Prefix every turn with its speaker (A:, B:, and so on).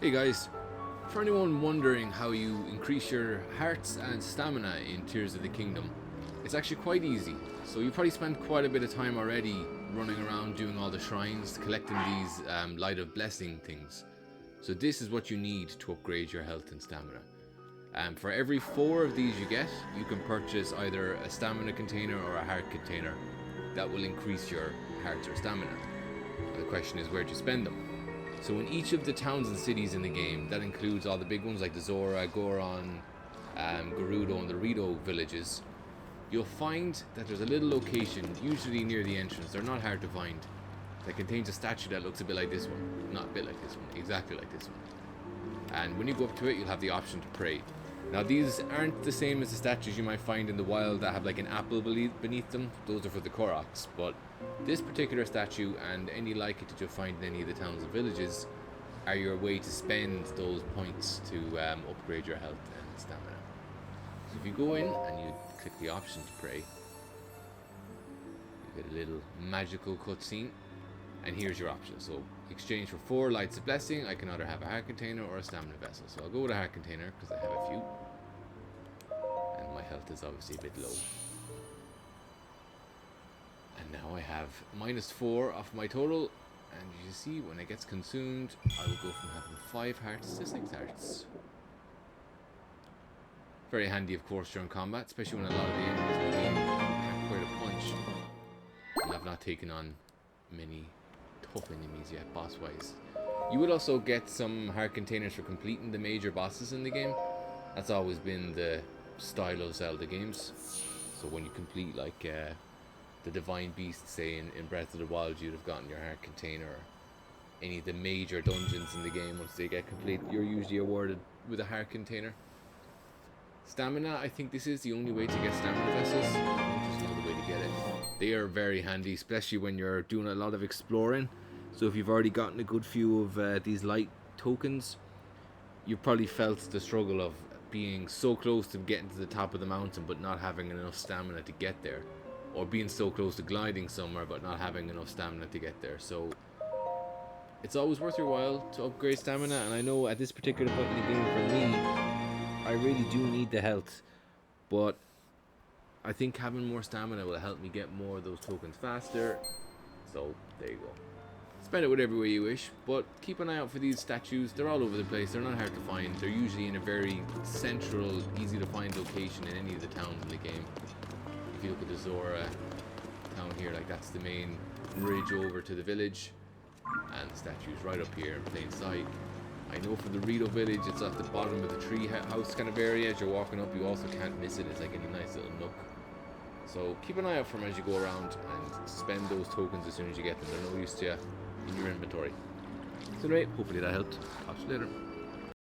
A: Hey guys, for anyone wondering how you increase your hearts and stamina in Tears of the Kingdom, it's actually quite easy. So you probably spent quite a bit of time already running around doing all the shrines, collecting these Light of Blessing things. So this is what you need to upgrade your health and stamina. For every 4 of these you get, you can purchase either a stamina container or a heart container that will increase your hearts or stamina. And the question is, where do you spend them? So in each of the towns and cities in the game, that includes all the big ones like the Zora, Goron, Gerudo and the Rito villages, you'll find that there's a little location, usually near the entrance, they're not hard to find, that contains a statue that looks a bit like this one. Not a bit like this one, exactly like this one. And when you go up to it, you'll have the option to pray. Now these aren't the same as the statues you might find in the wild that have like an apple beneath them. Those are for the Koroks. But this particular statue and any like it that you'll find in any of the towns and villages are your way to spend those points to upgrade your health and stamina. So if you go in and you click the option to pray, you get a little magical cutscene. And here's your option. So exchange for 4 lights of blessing, I can either have a heart container or a stamina vessel. So I'll go with a heart container because I have a few. And my health is obviously a bit low. And now I have -4 off my total. And you see, when it gets consumed, I will go from having 5 hearts to 6 hearts. Very handy, of course, during combat, especially when a lot of the enemies in the game can't quite a punch. And I've not taken on many tough enemies yet, boss-wise. You would also get some heart containers for completing the major bosses in the game. That's always been the style of Zelda games. So when you complete like the Divine Beast, say in Breath of the Wild, you'd have gotten your heart container. Or any of the major dungeons in the game, once they get complete, you're usually awarded with a heart container. Stamina, I think this is the only way to get stamina vessels. There's no other way to get it. They are very handy, especially when you're doing a lot of exploring. So if you've already gotten a good few of these light tokens, you've probably felt the struggle of being so close to getting to the top of the mountain but not having enough stamina to get there. Or being so close to gliding somewhere but not having enough stamina to get there. So it's always worth your while to upgrade stamina. And I know at this particular point in the game, for me, I really do need the health. But I think having more stamina will help me get more of those tokens faster. So there you go. Spend it whatever way you wish, but keep an eye out for these statues. They're all over the place. They're not hard to find. They're usually in a very central, easy to find location in any of the towns in the game. If you look at the Zora town here, like that's the main bridge over to the village, and the statue's right up here in plain sight. I know for the Rito village, it's at the bottom of the tree house kind of area. As you're walking up, you also can't miss it. It's like in a nice little nook. So keep an eye out for them as you go around and spend those tokens as soon as you get them. They're no use to you in your inventory. So anyway, hopefully that helped. Talk to you later.